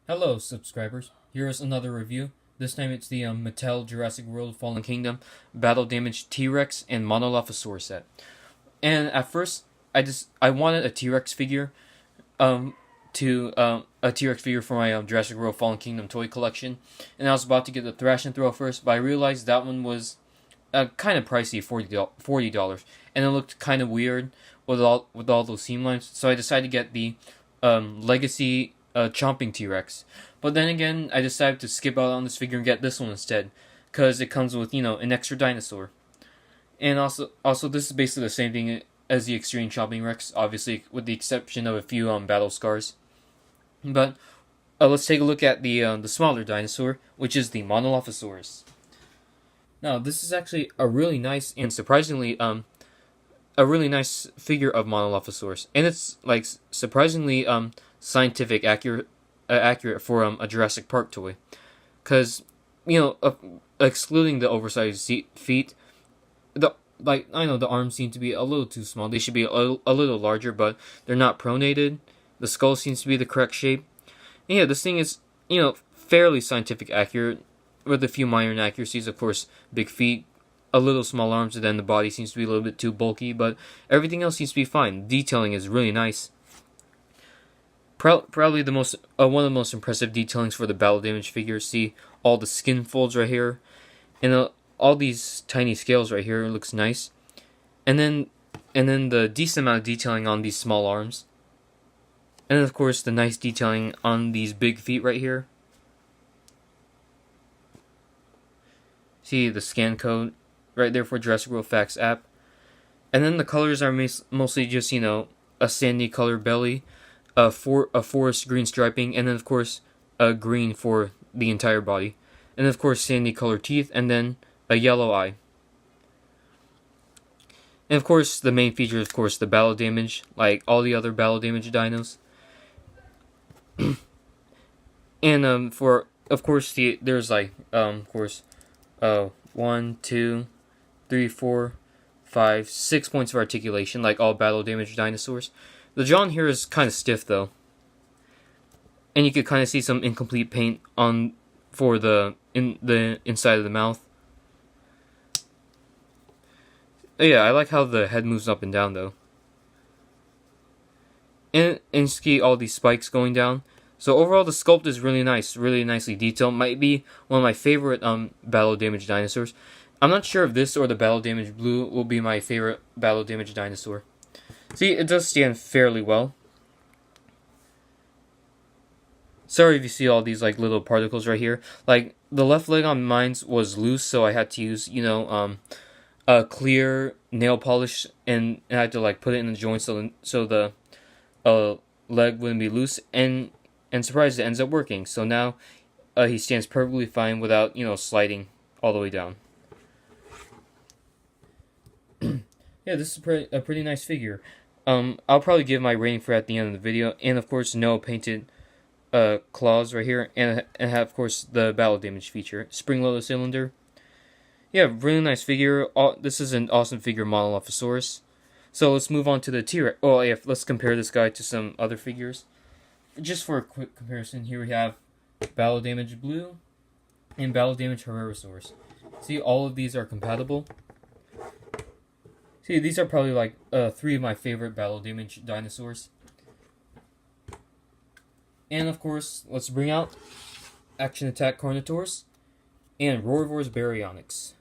Hello, subscribers. Here is another review. This time it's the Mattel Jurassic World Fallen Kingdom Battle Damaged T-Rex and Monolophosaurus set. And at first, I wanted a T-Rex figure, a T-Rex figure for my Jurassic World Fallen Kingdom toy collection, and I was about to get the Thrash and Throw first, but I realized that one was kind of pricey, $40, and it looked kind of weird with all those seam lines. So I decided to get the Legacy Chomping T-Rex. But then again, I decided to skip out on this figure and get this one instead, because it comes with, an extra dinosaur. And also this is basically the same thing as the Extreme Chomping Rex, obviously, with the exception of a few battle scars. But let's take a look at the smaller dinosaur, which is the Monolophosaurus. Now, this is actually a really nice and surprisingly a really nice figure of Monolophosaurus, and it's like surprisingly scientific accurate for a Jurassic Park toy, because excluding the oversized feet, I know the arms seem to be a little too small. They should be a little larger, but they're not pronated. The skull seems to be the correct shape. And yeah, this thing is fairly scientific accurate with a few minor inaccuracies. Of course, big feet, a little small arms, and then the body seems to be a little bit too bulky, but everything else seems to be fine. Detailing is really nice. Probably the most one of the most impressive detailings for the battle damage figure. See all the skin folds right here, and all these tiny scales right here. It looks nice, and then the decent amount of detailing on these small arms, and then of course the nice detailing on these big feet right here. See the scan code right there for Jurassic World Facts app, and then the colors are mostly just a sandy color belly, a forest green striping, and then of course a green for the entire body, and then of course sandy colored teeth, and then a yellow eye. And of course the main feature is of course the battle damage, like all the other battle damage dinos. And for of course there's like of course 1, 2, 3, 4, 5, 6 points of articulation, like all battle damage dinosaurs. The jaw in here is kind of stiff though, and you could kind of see some incomplete paint for the inside of the mouth. Yeah, I like how the head moves up and down though, and see all these spikes going down. So overall, the sculpt is really nice, really nicely detailed. Might be one of my favorite battle damage dinosaurs. I'm not sure if this or the battle damage blue will be my favorite battle damage dinosaur. See, it does stand fairly well. Sorry if you see all these like little particles right here. Like the left leg on mine was loose, so I had to use a clear nail polish, and I had to like put it in the joint so the leg wouldn't be loose, and surprised it ends up working. So now he stands perfectly fine without sliding all the way down. Yeah, this is a pretty nice figure. I'll probably give my rating for it at the end of the video, and of course no painted claws right here, and have of course the battle damage feature, spring-loaded cylinder. Yeah, really nice figure. This is an awesome figure, Monolophosaurus. So let's move on to the T-Rex. Oh yeah, let's compare this guy to some other figures. Just for a quick comparison, here we have battle damage blue and battle damage Tyrannosaurus. See, all of these are compatible. See, these are probably like 3 of my favorite battle damage dinosaurs. And of course, let's bring out Action Attack Carnotaurus and Roarvor's Baryonyx.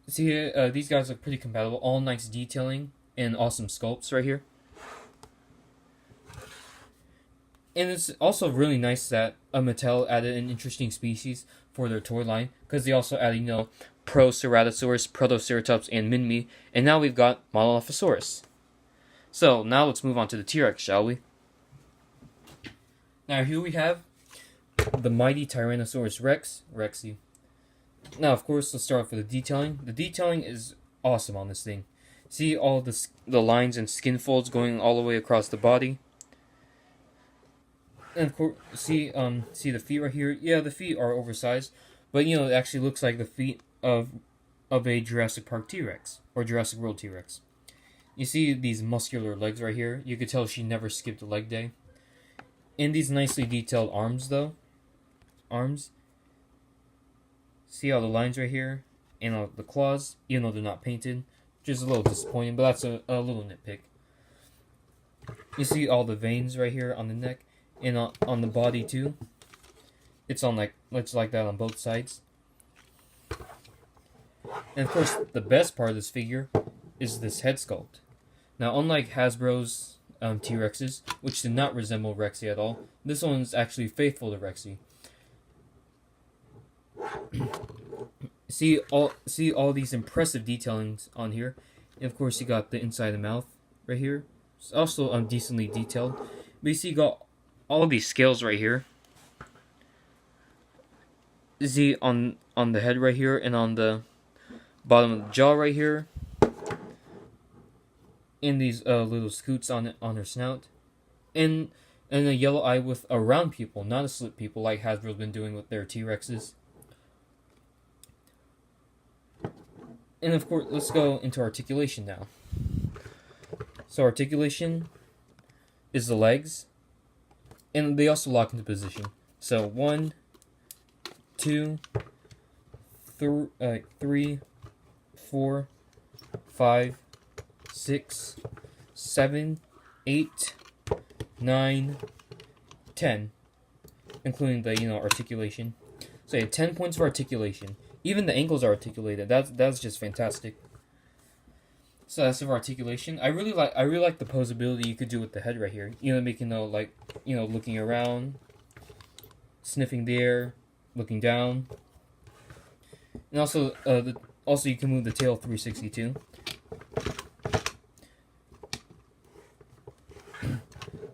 See, these guys look pretty compatible. All nice detailing and awesome sculpts right here. And it's also really nice that Mattel added an interesting species for their toy line, because they also added, Proceratosaurus, Protoceratops, and Minmi, and now we've got Monolophosaurus. So now let's move on to the T-Rex, shall we? Now here we have the mighty Tyrannosaurus Rex, Rexy. Now of course let's start off with the detailing. The detailing is awesome on this thing. See all the lines and skin folds going all the way across the body. And of course, see the feet right here. Yeah, the feet are oversized, but it actually looks like the feet of a Jurassic Park T-Rex or Jurassic World T-Rex. You see these muscular legs right here. You could tell she never skipped a leg day. In these nicely detailed arms, though. Arms. See all the lines right here? And all the claws, even though they're not painted. Which is a little disappointing, but that's a little nitpick. You see all the veins right here on the neck. And on the body, too. It's like that on both sides. And of course, the best part of this figure is this head sculpt. Now, unlike Hasbro's T-Rexes, which did not resemble Rexy at all, this one is actually faithful to Rexy. See all these impressive detailings on here. And of course, you got the inside of the mouth right here. It's also decently detailed. But you see, you got all these scales right here. You see on the head right here and on the bottom of the jaw right here. And these little scoots on her snout. And a yellow eye with a round pupil, not a slit pupil like Hasbro's been doing with their T-Rexes. And of course, let's go into articulation now. So articulation is the legs. And they also lock into position. So 1, 2, 3, 4, 5, 6, 7, 8, 9, 10. Including the, articulation. So you have 10 points for articulation. Even the ankles are articulated. That's just fantastic. So that's for articulation. I really like the posability you could do with the head right here. Making looking around, sniffing the air, looking down, and also you can move the tail 360 too.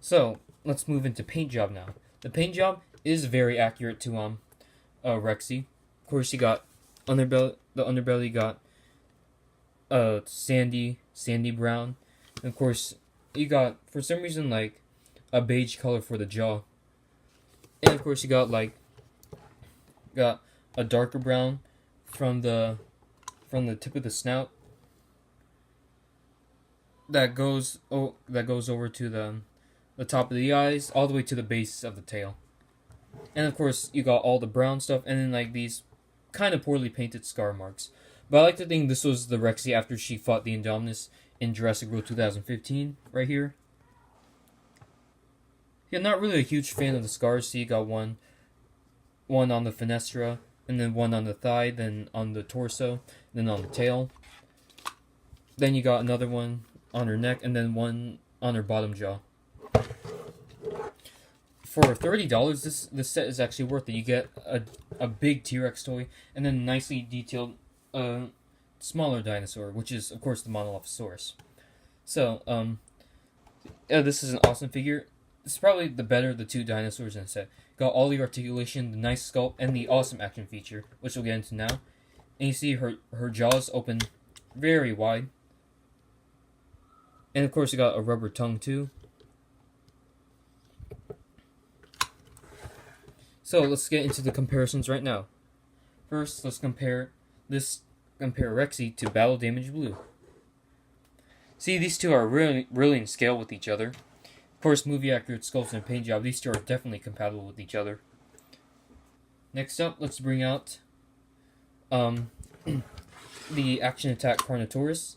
So let's move into paint job now. The paint job is very accurate to Rexy. Of course, you got underbelly. The underbelly got sandy brown. And of course, you got, for some reason, like a beige color for the jaw. And of course, you got a darker brown from the tip of the snout that goes over to the top of the eyes, all the way to the base of the tail. And of course, you got all the brown stuff, and then like these kind of poorly painted scar marks. But I like to think this was the Rexy after she fought the Indominus in Jurassic World 2015, right here. Yeah, not really a huge fan of the scars. So you got one on the fenestra, and then one on the thigh, then on the torso, then on the tail. Then you got another one on her neck, and then one on her bottom jaw. For $30, this set is actually worth it. You get a big T-Rex toy, and then a nicely detailed smaller dinosaur, which is, of course, the Monolophosaurus. So, this is an awesome figure. It's probably the better of the two dinosaurs in the set. Got all the articulation, the nice sculpt, and the awesome action feature, which we'll get into now. And you see her jaws open very wide. And, of course, you got a rubber tongue, too. So let's get into the comparisons right now. First, let's compare Rexy to Battle Damage Blue. See, these two are really in scale with each other. Of course, movie accurate sculpts and paint job, these two are definitely compatible with each other. Next up, let's bring out the Action Attack Carnotaurus.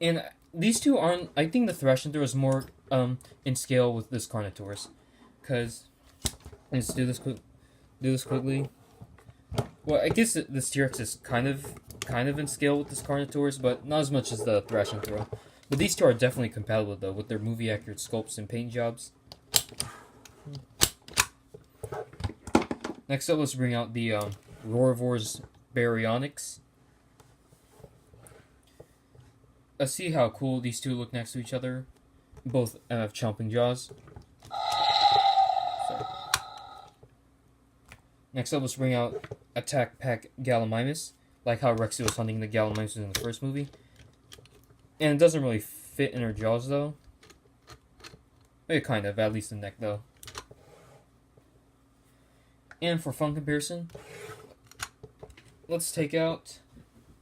And these two aren't, I think the Thrashanthro is more in scale with this Carnotaurus. Because, let's do this quickly. Well, I guess this T-Rex is kind of in scale with this Carnotaurus, but not as much as the Thrashanthro. But these two are definitely compatible, though, with their movie-accurate sculpts and paint jobs. Next up, let's bring out the Roarvor's Baryonyx. Let's see how cool these two look next to each other. Both have chomping jaws. Sorry. Next up, let's bring out Attack Pack Gallimimus, like how Rexy was hunting the Gallimimus in the first movie. And it doesn't really fit in her jaws, though. It kind of, at least the neck, though. And for fun comparison, let's take out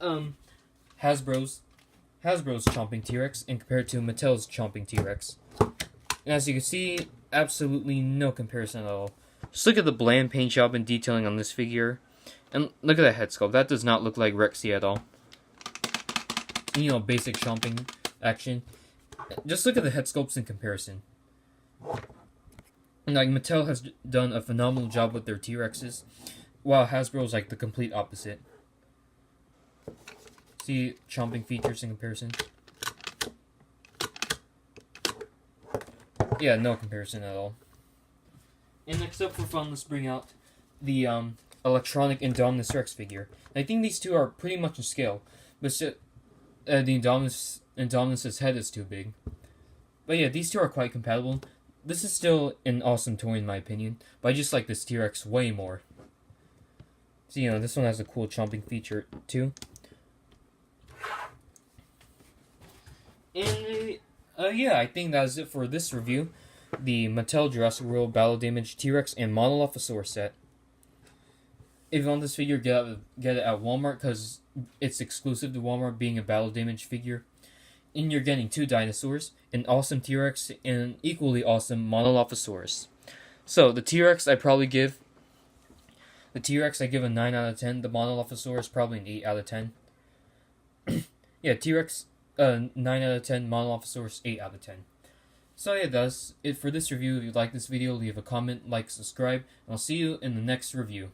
Hasbro's Chomping T-Rex and compare it to Mattel's Chomping T-Rex. And as you can see, absolutely no comparison at all. Just look at the bland paint job and detailing on this figure. And look at that head sculpt. That does not look like Rexy at all. You know, basic chomping action. Just look at the head sculpts in comparison. And, like, Mattel has done a phenomenal job with their T-Rexes, while Hasbro's like the complete opposite. See chomping features in comparison? Yeah, no comparison at all. And next up for fun, let's bring out the electronic Indominus Rex figure. I think these two are pretty much in scale, but the Indominus's head is too big. But yeah, these two are quite compatible. This is still an awesome toy in my opinion, but I just like this T-Rex way more. So, you know, this one has a cool chomping feature too. And yeah, I think that's it for this review. The Mattel Jurassic World Battle Damage T-Rex and Monolophosaurus set. If you want this figure, get it at Walmart because it's exclusive to Walmart, being a Battle Damage figure. And you're getting 2 dinosaurs, an awesome T-Rex, and an equally awesome Monolophosaurus. So, the T-Rex I give a 9 out of 10. The Monolophosaurus probably an 8 out of 10. Yeah, T-Rex 9 out of 10, Monolophosaurus 8 out of 10. So yeah, that's it for this review. If you like this video, leave a comment, like, subscribe, and I'll see you in the next review.